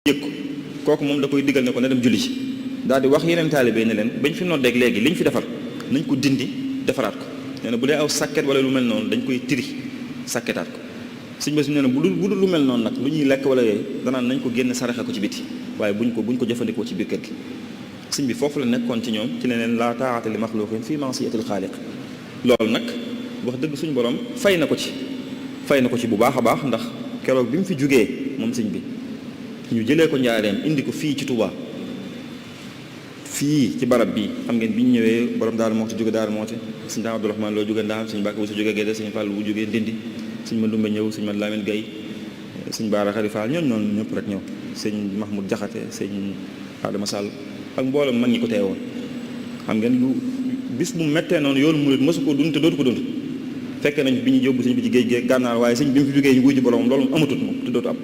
yëg ko kooku moom da koy digal ne ko na dem julli ci daal di wax yeneen taalibe ne leen bañ fi noddeeg léegi liñ fi defar nañ ko dindi defaraat ko nee na bu dee aw sàkket wala lu mel noonu dañ koy tiri sàkketaat ko sëñ Bass nee na bu dul lu mel noonu nag lu ñuy lekk wala yooyu danaan nañ ko génn saraxe ko ci biti waaye buñ ko jëfandikoo ci biir kër gi sëñ bi foofu la nekkoon ci ñoom ci leneen laa taa'ata li maxluqin fii ma'siyatil xaaliq loolu nag wax dëgg suñu borom fay na ko ci bu baax a baax ndax keroog bi mu fi jugee moom sëñ bi ñu jëlee ko njaareem indi ko fii ci Touba fii ci barab bii xam ngeen bi ñu ñëwee borom Daaru Muxti jóge Daaru Muxti sëñ Daam Abdourahmane loo jóge Ndaam sëñ Mbàkke bu su jóge Gédé sëñ Fall bu jógee Ndindi sëñ Mandumbe ñëw sëñ Mad Lamin Gay sëñ Baara Xari Fall ñooñu noonu ñëpp rek ñëw sëñ Mahmoud Jaxate sëñ Adama Sall ak mbooloo mag ñi ko teewoon xam ngeen lu bis bu mettee noonu yoonu murid mësu ko dund te dootu ko dund fekkee nañ bi ñu yóbbu sëñ bi ci géej gi gànnaar waaye sëñ bi mu fi jógee ñu wuy ji borom loolu amatut moom te dootu am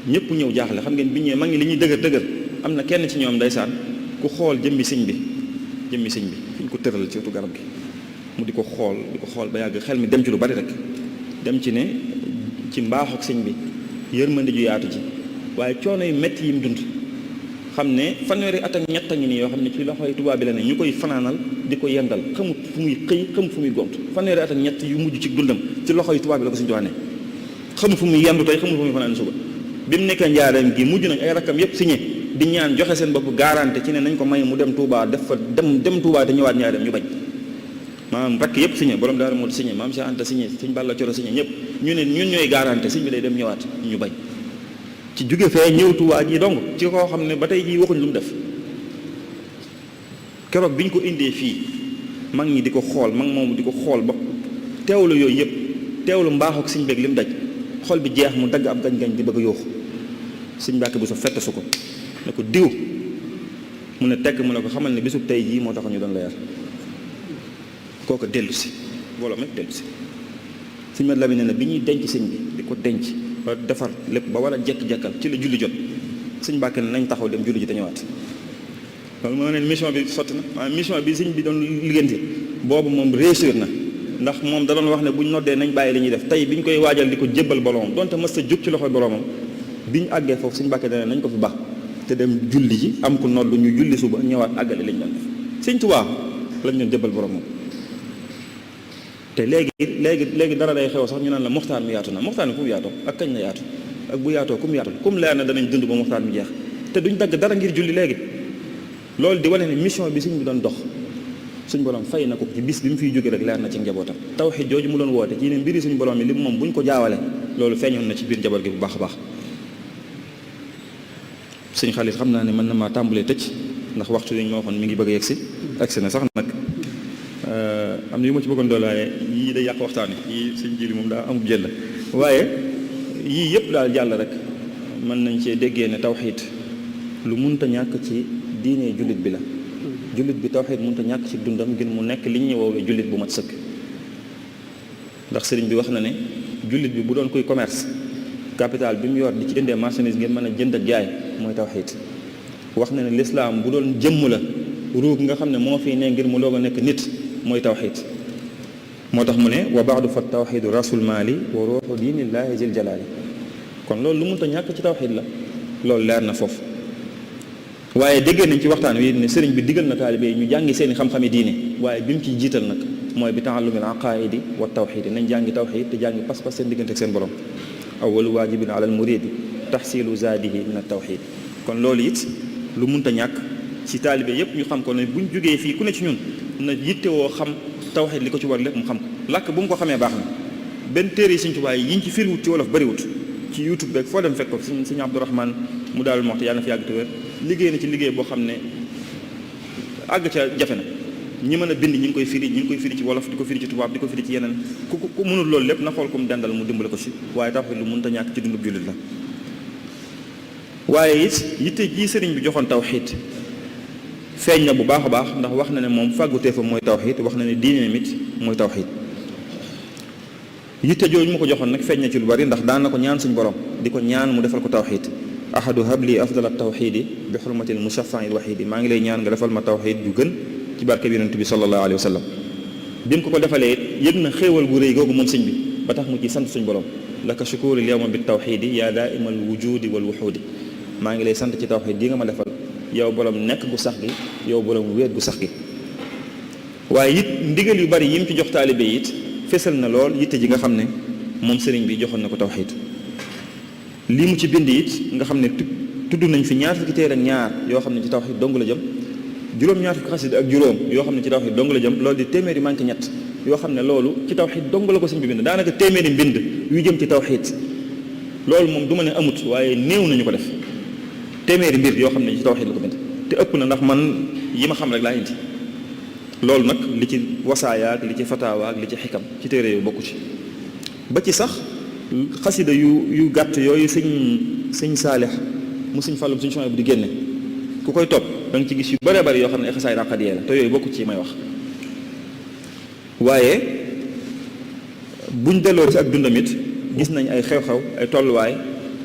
ñëpp ñëw jaaxle xam ngeen bi ñëwee mag ñi li ñuy dëgër am na kenn ci ñoom ndeysaan ku xool jëmmi sëñ bi fi ñu ko tëral ci wetu garab gi mu di ko xool ba yàgg xel mi dem ci lu bari rek dem ci ne ci mbaaxuk sëñ bi yërmande ju yaatu ji waaye coono yu métti yi mu dund xam ne fanweeri at ak ñett a ngi nii yoo xam ne ci loxoy tubaab bi la ne ñu koy fanaanal di ko yendal xamut fu muy xëy xamut fu muy gont fanweeri at ak ñett yu mujj ci dundam ci loxoy tubaab bi la ko sëñ Tuubaa ne xamut fu muy yendu tey xamut fu muy fanaan suba bi mu nekkee njaareem gi mujj nañ ay rakkam yëpp signé di ñaan joxe seen bopp garanté ci ne nañ ko may mu dem Touba def fa dem Touba te ñëwaat njaareem ñu bañ maanaam rakk yëpp signé borom Daaru Muxti signé maam Cheikh Anta signé sëñ Balla Coro signé ñëpp ñu ne ñun ñooy garanté sëñ bi day dem ñëwaat ñu bañ ci jóge fee ñëw Touba ji dong ci koo xam ne ba tey jii waxuñ lu mu def keroog bi ñu ko indee fii mag ñi di ko xool mag moomu di ko xool ba teewlu yooyu yëpp teewlu mbaaxu ak sëñ beeg li mu daj xol bi jeex mu dagg ab gañ-gañ di bëgg a yooxu sëñ Mbàkke bu sa fett su ko ne ko diw mu ne tekk mu ne ko xamal ne bisub tey jii moo tax ñu doon la yar kooku dellu si booloo mépp dellu si sëñ Mat Lamin ne na bi ñuy denc sëñ bi di ko denc ba defar lépp ba war a jekk-jekkal ci la julli jot sëñ Mbàkke ne nañ taxaw dem julli ji te ñëwaat loolu moo ne mission bi sotti na maanaam mission bi sëñ bi doon liggéenti boobu moom réussir na ndax moom da doon wax ne buñ noddee nañ bàyyi li ñuy def tey bi ñu koy waajal di ko jébbal boromam donte mës ta jóg ci loxoy boromam bi ñu àggee foofu sëñ Mbàkke dane nañ ko fi baax te dem julli ji am ku nodd ñu julli suba ñëwaat àggale lañ doon def sëñ Tuubaa lañ doon jébbal boromam te léegi dara day xew sax ñu naan la moxtaan mi yaatu na moxtaan mi fu mu yaatoo ak kañ la yaatu ak bu yaatoo ku mu yaatu kum leer na danañ dund ba moxtaan mi jeex te duñ dagg dara ngir julli léegi loolu di wane ne mission bi sëñ bi doon dox suñ borom fay na ko ci bis bi mu fiy jóge rek leer na ci njabootam tawxiid jooju mu doon woote ci ne mbiri suñu borom mi li moom buñ ko jaawale loolu feeñoon na ci biir njaboot gi bu baax a baax sëñ Xaalit xam naa ne mën na maa tàmbalee tëj ndax waxtu yi ñu ma waxoon mi ngi bëgg a yegsi agsi na sax nag am na yu ma ci bëggoon doole waaye yii day yàq waxtaan yi sëñ jili moom daa amul jël waaye yii yëpp daal jàll rek mën nañ cee déggee ne tawxiid lu munta ñàkk ci diine jullit bi la jullit bi tawxiid mënut a ñàkk ci dundam ngir mu nekk li ñuy woowee jullit bu mat sëkk ndax sëriñ bi wax na ne jullit bi bu doon koy commerce capital bi mu yor di ci jëndee marchandise ngir mën a jënd ak jaay mooy tawxiid wax na ne lislaam bu doon jëmm la ruug nga xam ne moo fi ne ngir mu doog a nekk nit mooy tawxiid moo tax mu ne wa baadu fa tawxiidu rasul maali wa ruuxu diinillaahi zil jalaali kon loolu lu mënut a ñàkk ci tawxiid la loolu leer na foofu waaye déggee nañ ci waxtaan wi ne sëriñ bi digal na taalibe yi ñu jàngi seeni xam-xami diine waaye bi mu ciy jiital nag mooy bi taallumil aqaidi wa tawxiidi nañ jàngi tawxiid te jàngi pas-pas seen diggante ak seen borom awwalu waajibin alal muridi taxsilu zaadihi min at-tawxiid kon loolu it lu munta ñàkk ci taalibe yépp ñu xam ko ne buñ jógee fii ku ne ci ñun na yittewoo xam tawxiid li ko ci war lépp mu xam ko làkk bu mu ko xamee baax na benn téere yi Sëñ Tuubaa yi yiñ ci firiwut ci wolof bariwut ci YouTube beeg foo dem fekk ko Sëñ Abdourahmane mu daal moxte yàlla na fi yàgg te wér liggéey na ci liggéey boo xam ne àgg ca jafe na ñi mën a bind ñi ngi koy firi ci wolof di ko firi ci tubaab di ko firi ci yeneen ku mënul loolu lépp na xool ku mu dendal mu dimbale ko si waaye tawxiid lu mënta ñàkk ci dundub jullit la waaye it yitte jii sëriñ bi joxoon tawxiid feeñ na bu baax a baax ndax wax na ne moom fàgguteefam mooy tawxiid wax na ne diineem it mooy tawxiid yitte jooju mu ko joxoon nag feeñ na ci lu bari ndax daan na ko ñaan suñ borom di ko ñaan mu defal ko tawxiid ahadu habli afdal at tawxiidi bi xurmatil mushaffail waxiidi maa ngi lay ñaan nga defal ma tawxiid ju gën ci barke bi yonent bi sallallahu alayhi wa sallam bi mu ko defalee yëg na xéewal gu rëy googu moom sëñ bi ba tax mu ci sant suñ borom laka shukuuri l yawma bi tawxiidi yaa daaimal wujudi wal wuxuudi maa ngi lay sant ci tawxiid gi nga ma defal yow borom nekk gu sax gi yow borom wéet gu sax gi. waaye it ndigal yu bari yi mu ci jox taalibe yi it fesal na lool yitte ji nga xam ne moom sëriñ bi joxoon na ko tawxiid. lii mu ci bind it nga xam ne tudd nañ fi ñaar fukki téere ak ñaar yoo xam ne ci tawxiid dong la jëm, juróom-ñaar fukki xasida ak juróom yoo xam ne ci tawxiid dong la jëm, loolu di téeméeri manqué ñett yoo xam ne loolu ci tawxiid dong la ko sëñ bi bind. daanaka téeméeri mbind yu jëm ci tawxiid loolu moom du ma ne amut waaye néew nañu ko def. téeméeri mbir yoo xam ne ci tawxiid la ko bind te ëpp na, ndax man yi ma xam rek laa indi. loolu nag li ci wasaaya ak li ci fataawa ak li ci xikam ci téere yooyu bokku ci. ba ci sax xasida yu gàtt yooyu sëñ Saalix mu sëñ Fàllum sëñ Suhaybu bu di génne ku koy topp da nga ci gis yu bëree bëri yoo xam ne ay xasaay raqadiyee la te yooyu bokku ci may wax. waaye buñ delloo ci ak dundam it gis nañ ay xew-xew ay tolluwaay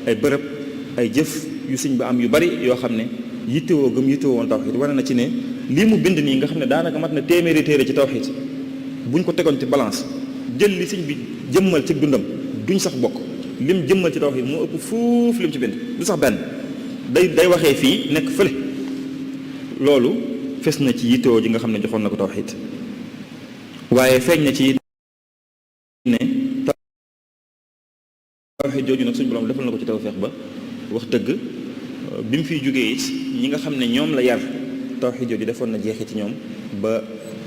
ay bërëb ay jëf yu sëñ ba am yu bari yoo xam ne yittewoo gëm yittewoo woon tawxiid wane na ci ne lii mu bind nii nga xam ne daanaka mat na téeméeri téere ci tawxiid buñ ko tegoon ci balance jël li sëñ bi jëmmal ci dundam duñ sax bokk. lim jëmmal ci tawxiid moo ëpp fuuf lim ci bind du sax benn day waxee fii nekk fële. loolu fes na ci yittewoo ji nga xam ne joxoon na ko tawxiid waaye feeñ na ci ne tawxiid jooju nag suñu borom defal na ko ci tawfeex ba wax dëgg bi mu fiy jógee it ñi nga xam ne ñoom la yar tawxiid jooju defoon na jeexi ci ñoom ba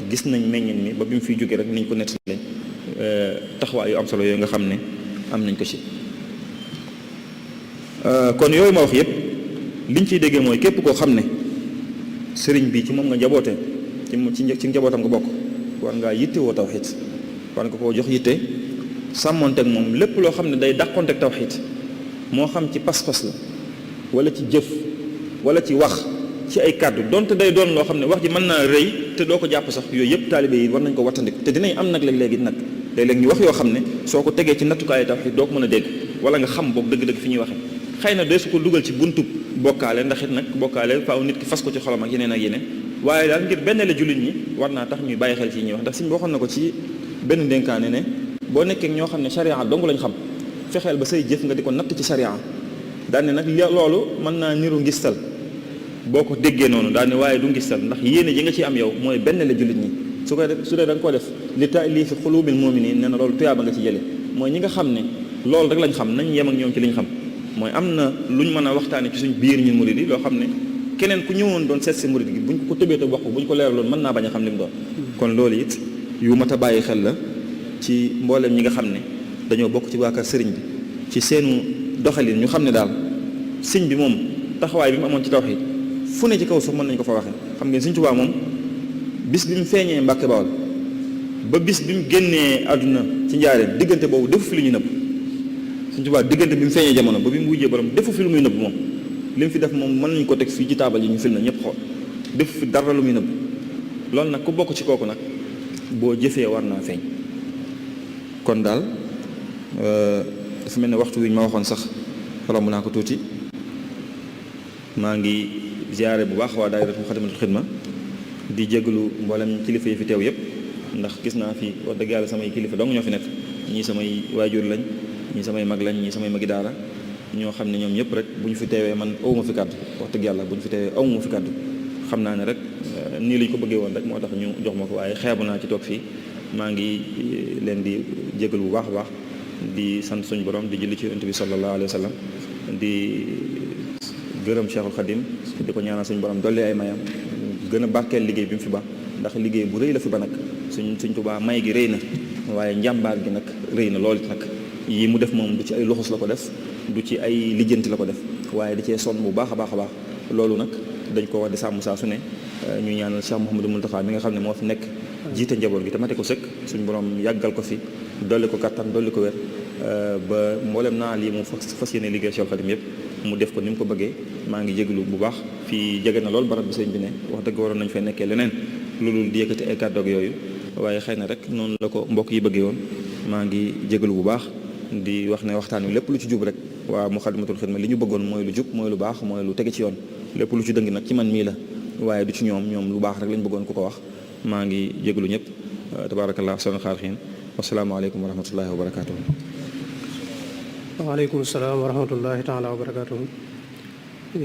gis nañ meññin mi ba bi mu fiy jógee rek niñ ko nettale taxawaay yu am solo yooyu nga xam ne am nañ ko ci. kon yooyu ma wax yëpp liñ ciy déggee mooy képp koo xam ne sëriñ bi ci moom nga njaboote ci njabootam nga bokk war ngaa yittewoo tawxiid war nga koo jox yitte sàmmonteeg moom lépp loo xam ne day dàqonteeg tawxiid moo xam ci pas-pas la wala ci jëf wala ci wax ci ay kàddu donte day doon loo xam ne wax ji mën naa rëy te doo ko jàpp sax yooyu yëpp taalibe yi war nañ ko wattandiku te dinañ am nag léeg-léegi nag léeg-léeg ñu wax yoo xam ne soo ko tegee ci nattukaayu tawxiid doo ko mën a dégg wala nga xam boog dëgg-dëgg fi ñuy waxee xëy na dee su ko dugal ci buntub bokkaale ndax it nag bokkaale faaw nit ki fas ko ci xolam ak yeneen ak yeneen waaye daal ngir benn la jullit ñi war naa tax ñuy bàyyi xel ci ñuy wax ndax suñ waxoon na ko ci benn dénkaane ne boo nekkee ñoo xam ne charia dong lañ xam fexeel ba say jëf nga di ko natt ci charia daal ne nag loolu mën naa niru ngistal boo ko déggee noonu daal ne waaye du ngistal ndax yéene ji nga ci am yow mooy benn la jullit ñi su dee da nga ko def li ta'lifi qulubil mu'minin nee na loolu tuyaaba nga ci jële mooy ñi nga xam ne loolu rek lañ xam nañ yem ak ñoom ci liñ xam mooy am na luñ mën a waxtaane ci suñ biir ñun murid yi loo xam ne keneen ku ñëwoon doon seet si murid gi buñ ko tëbee te wax ko buñ ko leeraloon mën naa bañ a xam li mu doon. kon loolu it yu mat a bàyyi xel la ci mboolem ñi nga xam ne dañoo bokk ci waa kër sëriñ bi ci seenu doxalin ñu xam ne daal sëñ bi moom taxawaay bi mu amoon ci tawxiid fu ne ci kaw suuf mën nañu ko fa waxee xam ngeen Sëñ Tuubaa moom bis bi mu feeñee Mbàkke Bawol ba bis bi mu génnee àdduna ci njaareem diggante boobu defu fi lu ñu nëbb Sëñ Tuubaa diggante bi mu feeñee jamono ba bi mu wujjee borom defu fi lu muy nëbb moom li mu fi def moom mën nañu ko teg fii ci taabal yi ñu film na ñëpp xool defu fi dara lu muy nëbb loolu nag ku bokk ci kooku nag boo jëfee war naa feeñ. kon daal dafa mel ne waxtu wi ñu ma waxoon sax romb naa ko tuuti maa ngi ziyaare bu baax waa daayira Muxaddamatul Xidma di jégalu mboolem kilifa yi fi teew yëpp ndax gis naa fi wax dëgg yàlla samay kilifa dong ñoo fi nekk ñii samay waajur lañ ñii samay mag lañ ñii samay magi daara ñoo xam ne ñoom ñëpp rek bu ñu fi teewee man awuma fi kàddu wax dëgg yàlla bu ñu fi teewee awuma fi kàddu xam naa ne rek nii lañ ko bëggee woon rek moo tax ñu jox ma ko waaye xeebu naa ci toog fii maa ngi leen di jégalu bu baax a baax di sant suñu borom di julli ci yonent bi sallallahu alayhi wa sallam di gërëm Cheikhul Khadim di ko ñaanal suñu borom dolli ay mayam gën a barkeel liggéey bi mu fi ba ndax liggéey bu rëy la fi ba nag suñ Tuubaa may gi rëy na waaye njàmbaar gi nag rëy na loolu nag yi mu def moom du ci ay loxos la ko def du ci ay lijjanti la ko def waaye da cee sonn bu baax a baax a baax loolu nag dañ ko war di sàmm saa su ne ñu ñaanal Cheikh Mouhamadou Mountakha mi nga xam ne moo fi nekk jiite njaboot gi te mate ko sëkk suñu borom yàggal ko fi dolli ko kattan dolli ko wér ba mboolem naa lii mu fas yéene liggéey Cheikhul Khadim yëpp mu def ko ni mu ko bëggee maa ngi jégalu bu baax fii jege na lool barab bi sëñ bi ne wax dëgg waroon nañu fee nekkee leneen loolu di yëkkati ay kàddu ak yooyu waaye xëy na rek noonu la ko mbokk yi bëggee woon maa ngi jégalu bu baax di wax ne waxtaan wi lépp lu ci jub rek waa Muxaddamatul Xidma li ñu bëggoon mooy lu jub mooy lu baax mooy lu tege ci yoon lépp lu ci dëng nag ci man mii la waaye du ci ñoom lu baax rek lañ bëggoon ku ko wax maa ngi jégalu ñëpp tabaarakallah ahsanul xaaliqiin wasalaamaaleykum wa rahmatullahi wa barakaatuhu. waaleykum salaam wa rahmatullahi taala wa barakaatuhu.